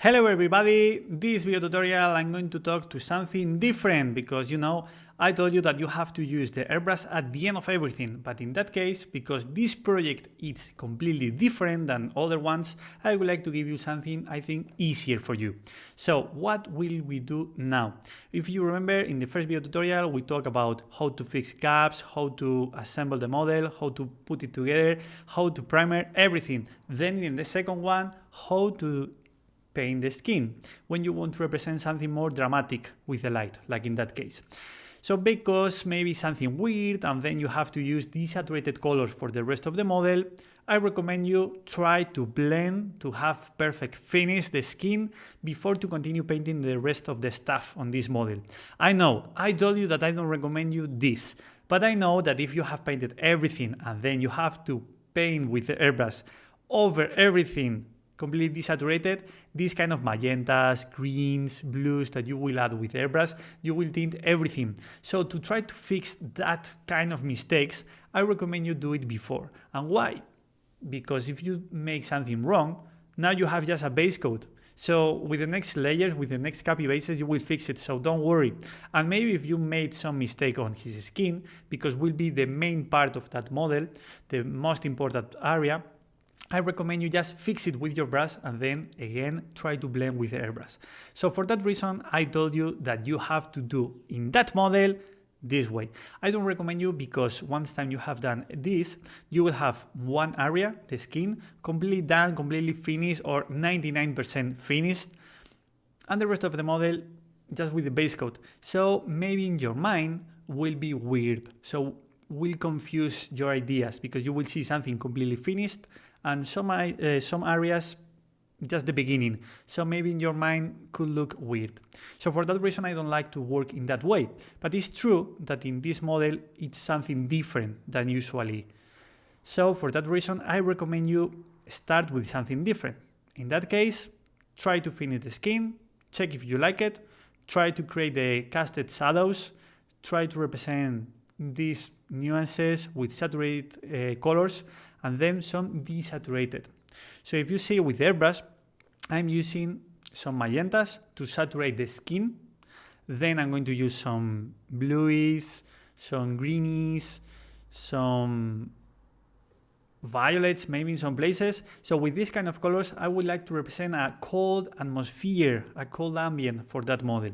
Hello everybody, this video tutorial I'm going to talk to something different because I told you that you have to use the airbrush at the end of everything, but in that case, because this project is completely different than other ones, I would like to give you something I think easier for you. So what will we do now? If you remember, in the first video tutorial we talked about how to fix gaps, how to assemble the model, how to put it together, how to primer everything. Then in the second one, how to paint the skin when you want to represent something more dramatic with the light, like in that case. So because maybe something weird and then you have to use desaturated colors for the rest of the model, I recommend you try to blend to have perfect finish the skin before to continue painting the rest of the stuff on this model. I know, I told you that I don't recommend you this, but I know that if you have painted everything and then you have to paint with the airbrush over everything completely desaturated, these kind of magentas, greens, blues that you will add with airbrush, you will tint everything. So to try to fix that kind of mistakes, I recommend you do it before. And why? Because if you make something wrong, now you have just a base coat. So with the next layers, with the next capibases, you will fix it, so don't worry. And maybe if you made some mistake on his skin, because will be the main part of that model, the most important area, I recommend you just fix it with your brush and then again try to blend with the airbrush. So for that reason, I told you that you have to do in that model this way. I don't recommend you because once time you have done this, you will have one area, the skin, completely done, completely finished or 99% finished, and the rest of the model just with the base coat. So maybe in your mind will be weird. So will confuse your ideas because you will see something completely finished and some areas just the beginning, so maybe in your mind could look weird. So for that reason I don't like to work in that way, but it's true that in this model it's something different than usually. So for that reason I recommend you start with something different. In that case, try to finish the skin, check if you like it, try to create the casted shadows, try to represent these nuances with saturated colors and then some desaturated. So if you see with airbrush, I'm using some magentas to saturate the skin. Then I'm going to use some bluies, some greenies, some violets maybe in some places. So with these kind of colors, I would like to represent a cold atmosphere, a cold ambient for that model.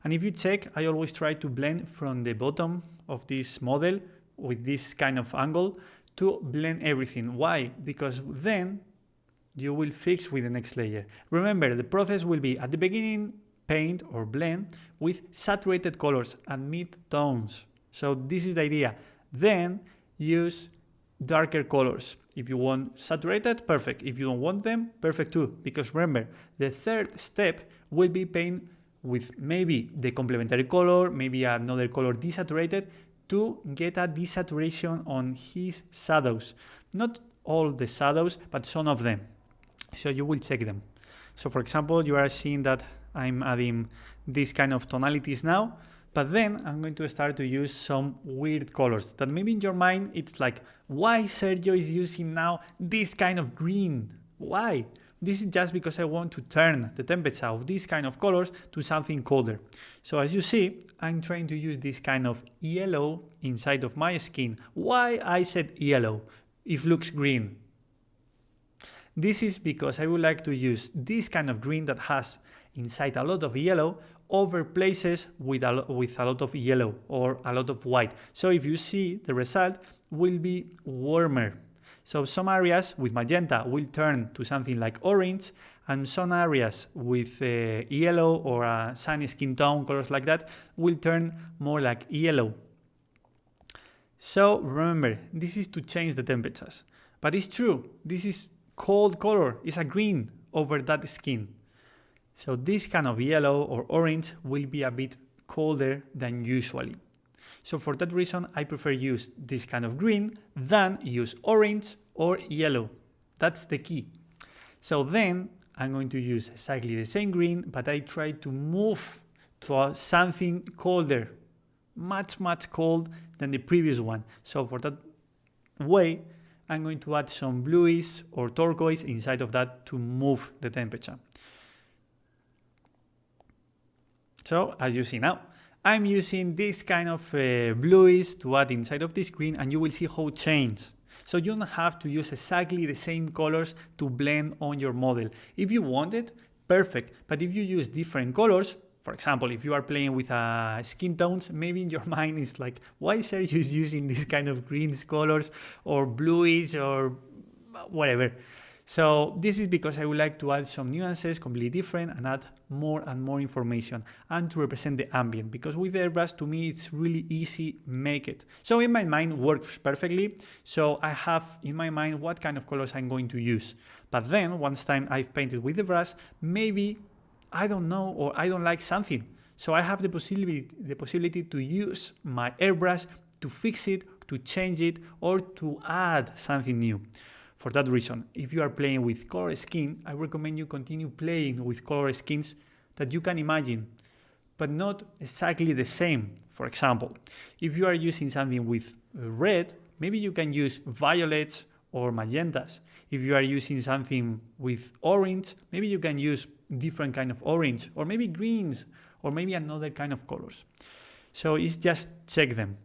And if you check, I always try to blend from the bottom of this model with this kind of angle to blend everything. Why? Because then you will fix with the next layer. Remember, the process will be at the beginning, paint or blend with saturated colors and mid-tones. So this is the idea. Then use darker colors. If you want saturated, perfect. If you don't want them, perfect too. Because remember, the third step will be paint with maybe the complementary color, maybe another color desaturated to get a desaturation on his shadows. Not all the shadows, but some of them. So you will check them. So for example, you are seeing that I'm adding this kind of tonalities now, but then I'm going to start to use some weird colors that maybe in your mind, it's like, why Sergio is using now this kind of green? Why? This is just because I want to turn the temperature of these kind of colors to something colder. So as you see, I'm trying to use this kind of yellow inside of my skin. Why I said yellow? It looks green. This is because I would like to use this kind of green that has inside a lot of yellow over places with a lot of yellow or a lot of white. So if you see, the result will be warmer. So some areas with magenta will turn to something like orange, and some areas with yellow or a sunny skin tone, colors like that, will turn more like yellow. So remember, this is to change the temperatures. But it's true, this is cold color, it's a green over that skin. So this kind of yellow or orange will be a bit colder than usually. So for that reason, I prefer use this kind of green than use orange or yellow. That's the key. So then I'm going to use exactly the same green, but I try to move to something colder, much cold than the previous one. So for that way, I'm going to add some bluish or turquoise inside of that to move the temperature. So as you see now, I'm using this kind of bluish to add inside of the screen, and you will see how it changes. So you don't have to use exactly the same colors to blend on your model. If you want it, perfect. But if you use different colors, for example, if you are playing with skin tones, maybe in your mind it's like, why is Sergio using this kind of green colors or bluish or whatever? So this is because I would like to add some nuances, completely different, and add more and more information, and to represent the ambient, because with the airbrush, to me, it's really easy make it. So in my mind works perfectly. So I have in my mind what kind of colors I'm going to use. But then once time I've painted with the brush, maybe I don't know, or I don't like something. So I have the possibility to use my airbrush to fix it, to change it, or to add something new. For that reason, if you are playing with color skin, I recommend you continue playing with color skins that you can imagine, but not exactly the same. For example, if you are using something with red, maybe you can use violets or magentas. If you are using something with orange, maybe you can use different kind of orange, or maybe greens, or maybe another kind of colors. So it's just check them.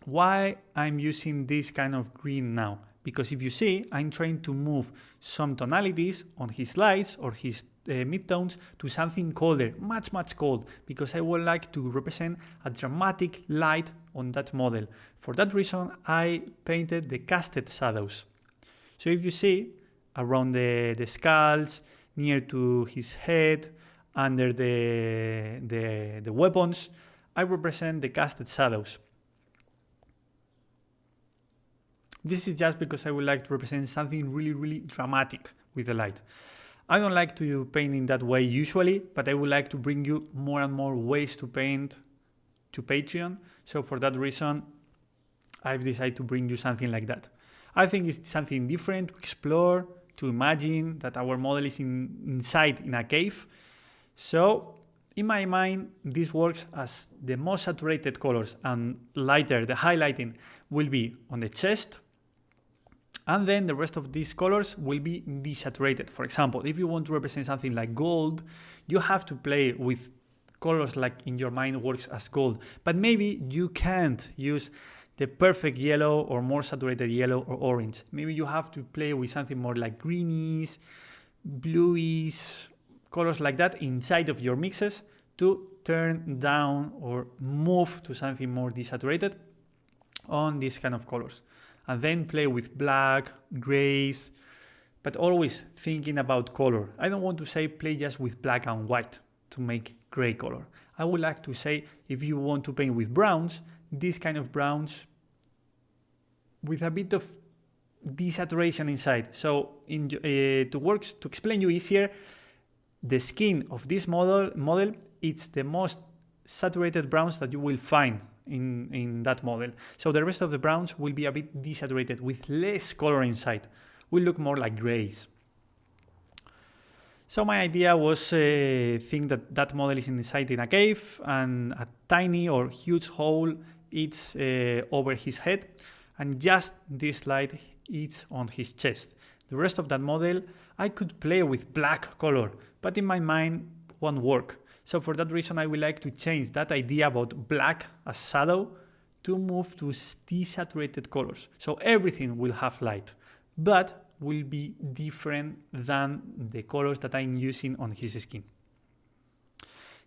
Why I'm using this kind of green now? Because if you see, I'm trying to move some tonalities on his lights or his midtones to something colder, much cold, because I would like to represent a dramatic light on that model. For that reason, I painted the casted shadows. So if you see, around the skulls, near to his head, under the weapons, I represent the casted shadows. This is just because I would like to represent something really dramatic with the light. I don't like to paint in that way usually, but I would like to bring you more and more ways to paint to Patreon. So for that reason, I've decided to bring you something like that. I think it's something different to explore, to imagine that our model is inside in a cave. So in my mind, this works as the most saturated colors, and lighter, the highlighting will be on the chest, and then the rest of these colors will be desaturated. For example, if you want to represent something like gold, you have to play with colors like in your mind works as gold. But maybe you can't use the perfect yellow or more saturated yellow or orange. Maybe you have to play with something more like greenies, bluies, colors like that inside of your mixes to turn down or move to something more desaturated on these kind of colors. And then play with black, grays, but always thinking about color. I don't want to say play just with black and white to make gray color. I would like to say if you want to paint with browns, this kind of browns with a bit of desaturation inside. So to explain you easier, the skin of this model, it's the most saturated browns that you will find in that model. So the rest of the browns will be a bit desaturated with less color inside. Will look more like grays. So my idea was think that model is inside in a cave, and a tiny or huge hole is over his head, and just this light is on his chest. The rest of that model I could play with black color, but in my mind won't work. So for that reason, I would like to change that idea about black as shadow to move to desaturated colors. So everything will have light, but will be different than the colors that I'm using on his skin.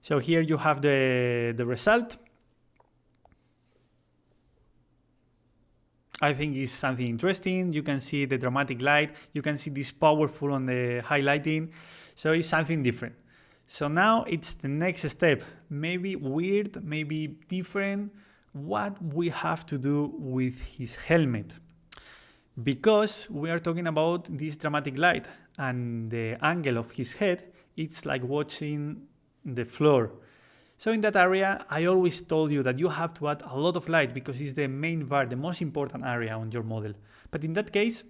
So here you have the result. I think it's something interesting. You can see the dramatic light. You can see this powerful on the highlighting. So it's something different. So now it's the next step, maybe weird, maybe different, what we have to do with his helmet. Because we are talking about this dramatic light, and the angle of his head, it's like watching the floor. So in that area, I always told you that you have to add a lot of light because it's the main part, the most important area on your model. But in that case,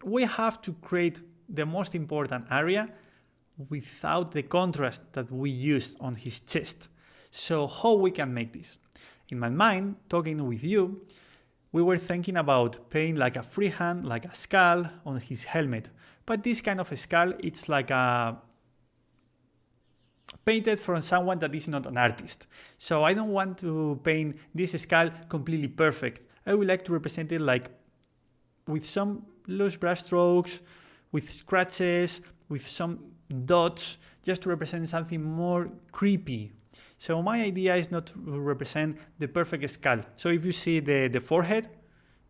we have to create the most important area without the contrast that we used on his chest. So how we can make this? In my mind, talking with you, we were thinking about paint like a freehand, like a skull on his helmet. But this kind of a skull, it's like a painted from someone that is not an artist. So I don't want to paint this skull completely perfect. I would like to represent it like with some loose brush strokes, with scratches, with some dots, just to represent something more creepy. So my idea is not to represent the perfect skull. So if you see the forehead,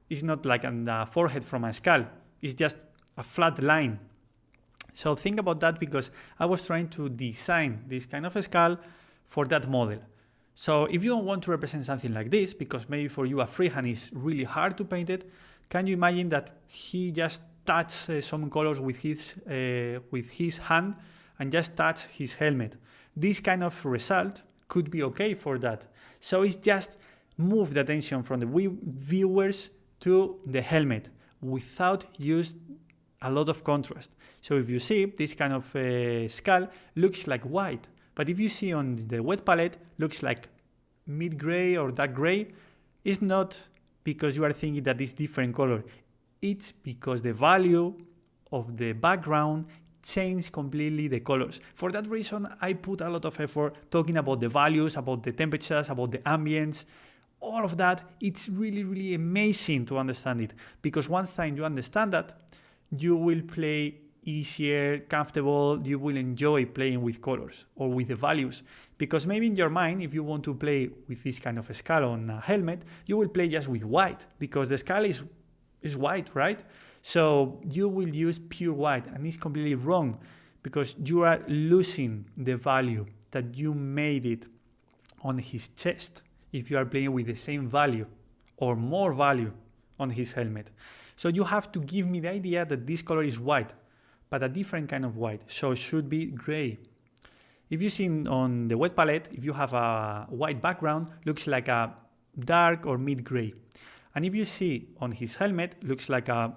it's not like a forehead from a skull. It's just a flat line. So think about that, because I was trying to design this kind of a skull for that model. So if you don't want to represent something like this, because maybe for you a freehand is really hard to paint it, can you imagine that he just touched some colors with his hand and just touch his helmet? This kind of result could be okay for that. So it's just move the attention from the viewers to the helmet without use a lot of contrast. So if you see, this kind of skull looks like white, but if you see on the wet palette, looks like mid-gray or dark gray. It's not because you are thinking that it's different color. It's because the value of the background changed completely the colors. For that reason, I put a lot of effort talking about the values, about the temperatures, about the ambience, all of that. It's really, really amazing to understand it, because once time you understand that, you will play easier, comfortable, you will enjoy playing with colors or with the values. Because maybe in your mind, if you want to play with this kind of a skull on a helmet, you will play just with white, because the skull is white, right? So you will use pure white, and it's completely wrong, because you are losing the value that you made it on his chest if you are playing with the same value or more value on his helmet. So you have to give me the idea that this color is white, but a different kind of white, so it should be gray. If you see on the wet palette, if you have a white background, looks like a dark or mid-gray. And if you see on his helmet, looks like a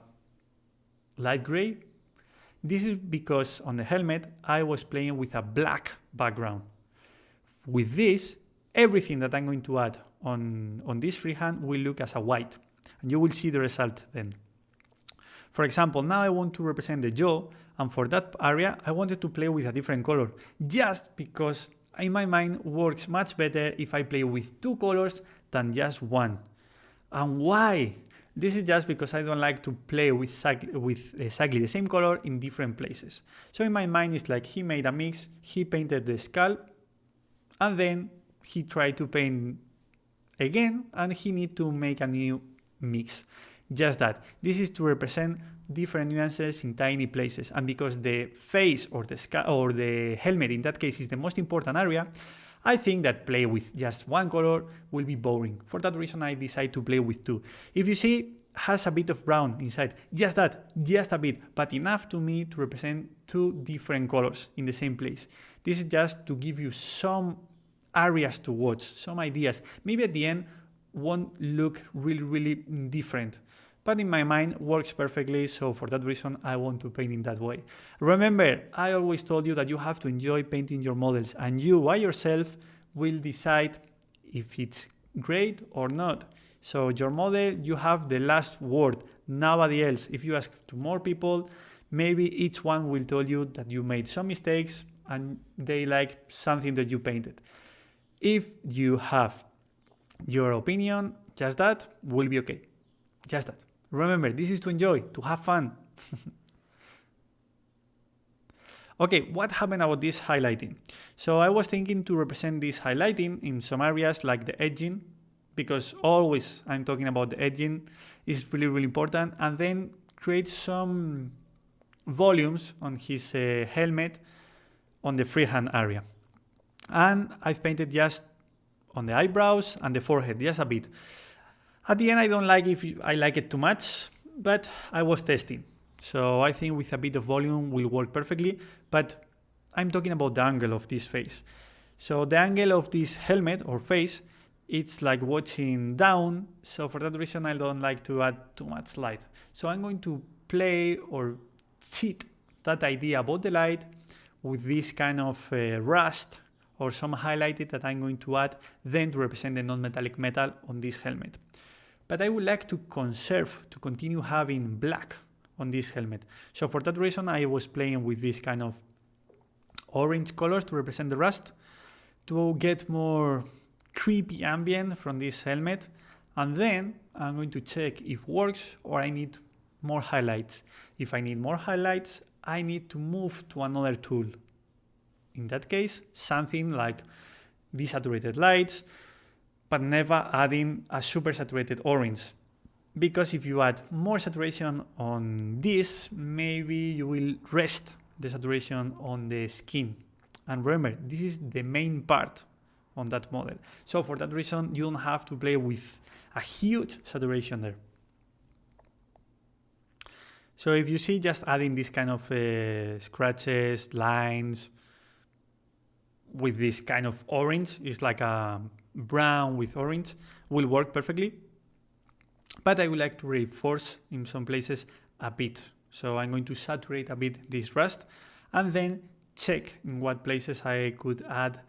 light gray. This is because on the helmet, I was playing with a black background. With this, everything that I'm going to add on this freehand will look as a white, and you will see the result then. For example, now I want to represent the jaw, and for that area, I wanted to play with a different color, just because in my mind works much better if I play with two colors than just one. And why? This is just because I don't like to play with exactly the same color in different places. So in my mind, it's like he made a mix, he painted the skull, and then he tried to paint again, and he need to make a new mix. Just that. This is to represent different nuances in tiny places, and because the face or the skull or the helmet in that case is the most important area, I think that play with just one color will be boring. For that reason, I decided to play with two. If you see, has a bit of brown inside, just that, just a bit, but enough to me to represent two different colors in the same place. This is just to give you some areas to watch, some ideas. Maybe at the end won't look really, really different, but in my mind works perfectly, so for that reason I want to paint in that way. Remember, I always told you that you have to enjoy painting your models, and you by yourself will decide if it's great or not. So your model, you have the last word, nobody else. If you ask to more people, maybe each one will tell you that you made some mistakes and they like something that you painted. If you have your opinion, just that will be okay. Just that. Remember, this is to enjoy, to have fun. Okay, what happened about this highlighting? So I was thinking to represent this highlighting in some areas like the edging, because always I'm talking about the edging, is really, really important, and then create some volumes on his helmet on the freehand area. And I've painted just on the eyebrows and the forehead, just a bit. At the end, I don't like if I like it too much, but I was testing. So I think with a bit of volume will work perfectly, but I'm talking about the angle of this face. So the angle of this helmet or face, it's like watching down. So for that reason, I don't like to add too much light. So I'm going to play or cheat that idea about the light with this kind of rust or some highlighted that I'm going to add then to represent the non-metallic metal on this helmet. But I would like to conserve, to continue having black on this helmet. So for that reason, I was playing with this kind of orange colors to represent the rust to get more creepy ambient from this helmet. And then I'm going to check if it works or I need more highlights. If I need more highlights, I need to move to another tool. In that case, something like desaturated lights, but never adding a super saturated orange. Because if you add more saturation on this, maybe you will rest the saturation on the skin. And remember, this is the main part on that model. So for that reason, you don't have to play with a huge saturation there. So if you see just adding this kind of scratches, lines with this kind of orange, it's like a brown with orange, will work perfectly. But I would like to reinforce in some places a bit. So I'm going to saturate a bit this rust and then check in what places I could add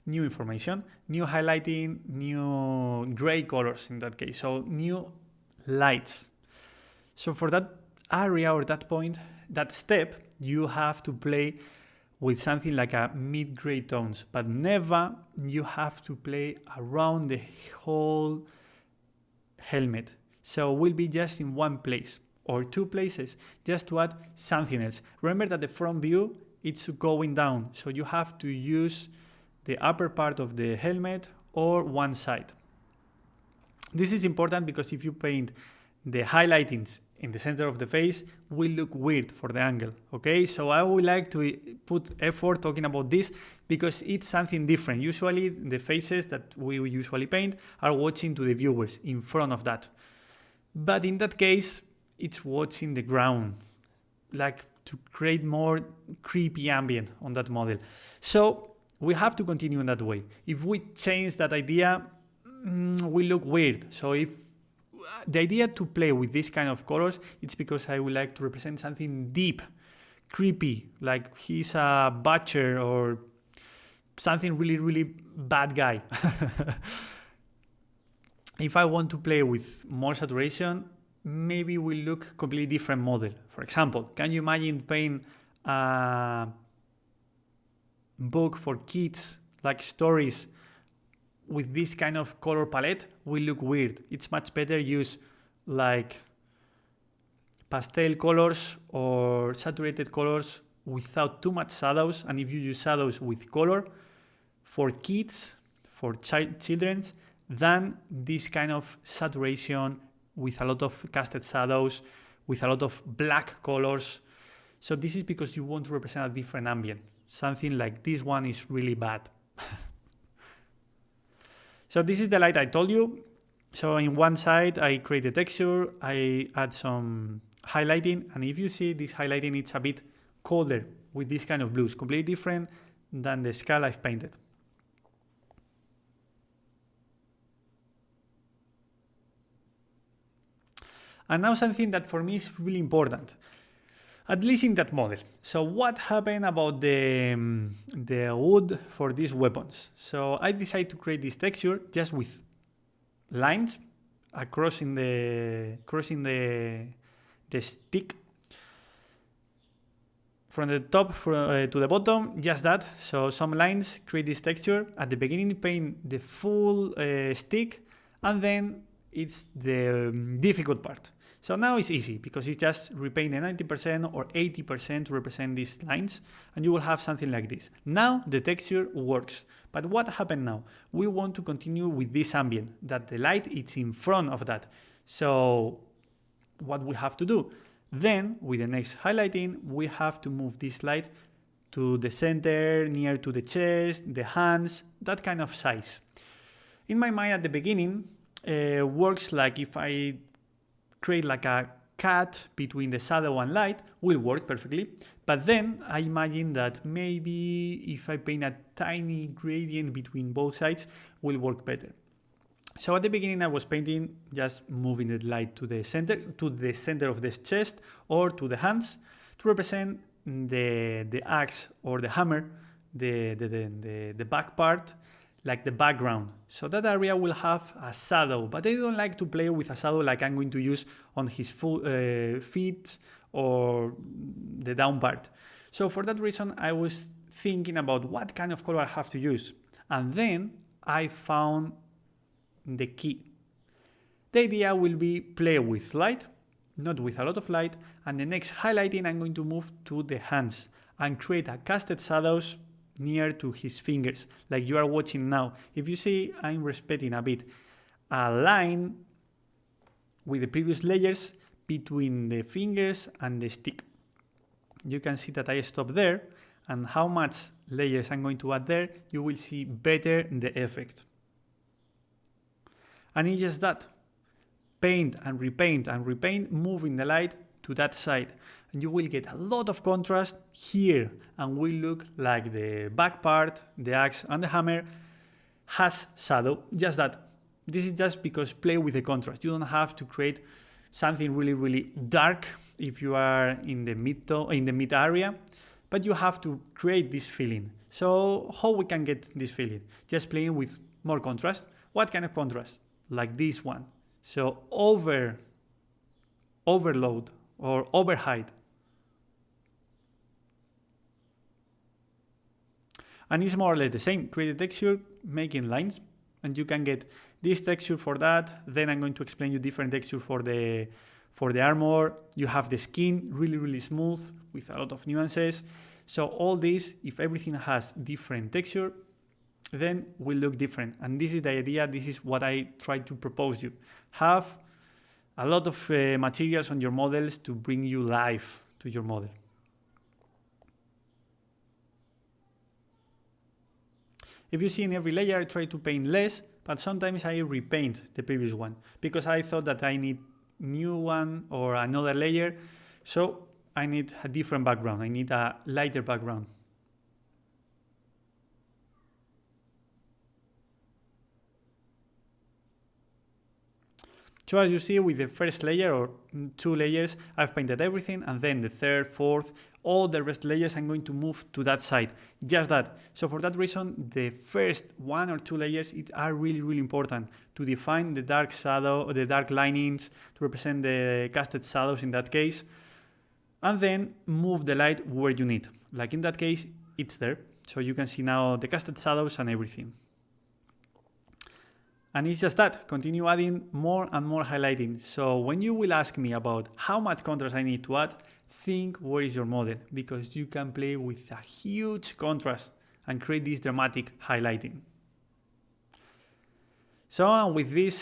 new information, new highlighting, new gray colors in that case, so new lights. So for that area or that point, that step, you have to play with something like a mid-gray tones, but never you have to play around the whole helmet. So we'll be just in one place or two places just to add something else. Remember that the front view, it's going down, so you have to use the upper part of the helmet or one side. This is important because if you paint the highlightings in the center of the face, will look weird for the angle, okay? So I would like to put effort talking about this because it's something different. Usually the faces that we usually paint are watching to the viewers in front of that. But in that case, it's watching the ground, like to create more creepy ambient on that model. So we have to continue in that way. If we change that idea, we look weird. So if the idea to play with this kind of colors, it's because I would like to represent something deep, creepy, like he's a butcher or something really, really bad guy. If I want to play with more saturation, maybe we look completely different model. For example, can you imagine painting a book for kids, like stories, with this kind of color palette? Will look weird. It's much better use like pastel colors or saturated colors without too much shadows. And if you use shadows with color for kids, for children's, than this kind of saturation with a lot of casted shadows, with a lot of black colors. So this is because you want to represent a different ambient. Something like this one is really bad. So this is the light I told you. So in one side, I create a texture, I add some highlighting, and if you see this highlighting, it's a bit colder with this kind of blues, completely different than the skull I've painted. And now something that for me is really important, at least in that model. So what happened about the wood for these weapons? So I decided to create this texture just with lines crossing the stick from the top to the bottom, just that. So some lines create this texture. At the beginning, paint the full stick, and then it's the difficult part. So now it's easy because it's just repaint the 90% or 80% to represent these lines, and you will have something like this. Now the texture works. But what happened now? We want to continue with this ambient, that the light is in front of that. So what we have to do? Then with the next highlighting, we have to move this light to the center, near to the chest, the hands, that kind of size. In my mind at the beginning, works like if I create like a cut between the shadow and light, will work perfectly. But then I imagine that maybe if I paint a tiny gradient between both sides, will work better. So at the beginning I was painting just moving the light to the center of the chest or to the hands to represent the axe or the hammer, the back part, like the background. So that area will have a shadow, but I don't like to play with a shadow like I'm going to use on his feet or the down part. So for that reason, I was thinking about what kind of color I have to use. And then I found the key. The idea will be play with light, not with a lot of light, and the next highlighting I'm going to move to the hands and create a casted shadows near to his fingers, like you are watching now. If you see, I'm respecting a bit a line with the previous layers between the fingers and the stick. You can see that I stop there, and how much layers I'm going to add there, you will see better the effect. And it's just that. Paint and repaint, moving the light to that side. And you will get a lot of contrast here, and will look like the back part, the axe and the hammer has shadow, just that. This is just because play with the contrast. You don't have to create something really dark if you are in the mid area, but you have to create this feeling. So how we can get this feeling? Just playing with more contrast. What kind of contrast? Like this one. So overload or overhide. And it's more or less the same. Create a texture, making lines, and you can get this texture for that. Then I'm going to explain you different texture for the armor. You have the skin, really smooth with a lot of nuances. So all this, if everything has different texture, then will look different. And this is the idea. This is what I try to propose you. Have a lot of materials on your models to bring you life to your model. If you see in every layer, I try to paint less, but sometimes I repaint the previous one because I thought that I need new one or another layer. So I need a different background. I need a lighter background. So as you see, with the first layer or 2 layers, I've painted everything, and then the third, fourth, all the rest layers I'm going to move to that side, just that. So for that reason, the first 1 or 2 layers are really important to define the dark shadow, or the dark linings, to represent the casted shadows in that case, and then move the light where you need. Like in that case, it's there. So you can see now the casted shadows and everything. And it's just that, continue adding more and more highlighting. So when you will ask me about how much contrast I need to add, think where is your model, because you can play with a huge contrast and create this dramatic highlighting. So with these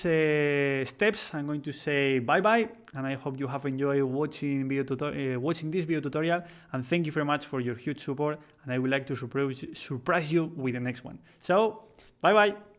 steps, I'm going to say bye-bye, and I hope you have enjoyed watching this video tutorial, and thank you very much for your huge support, and I would like to surprise you with the next one. So, bye-bye!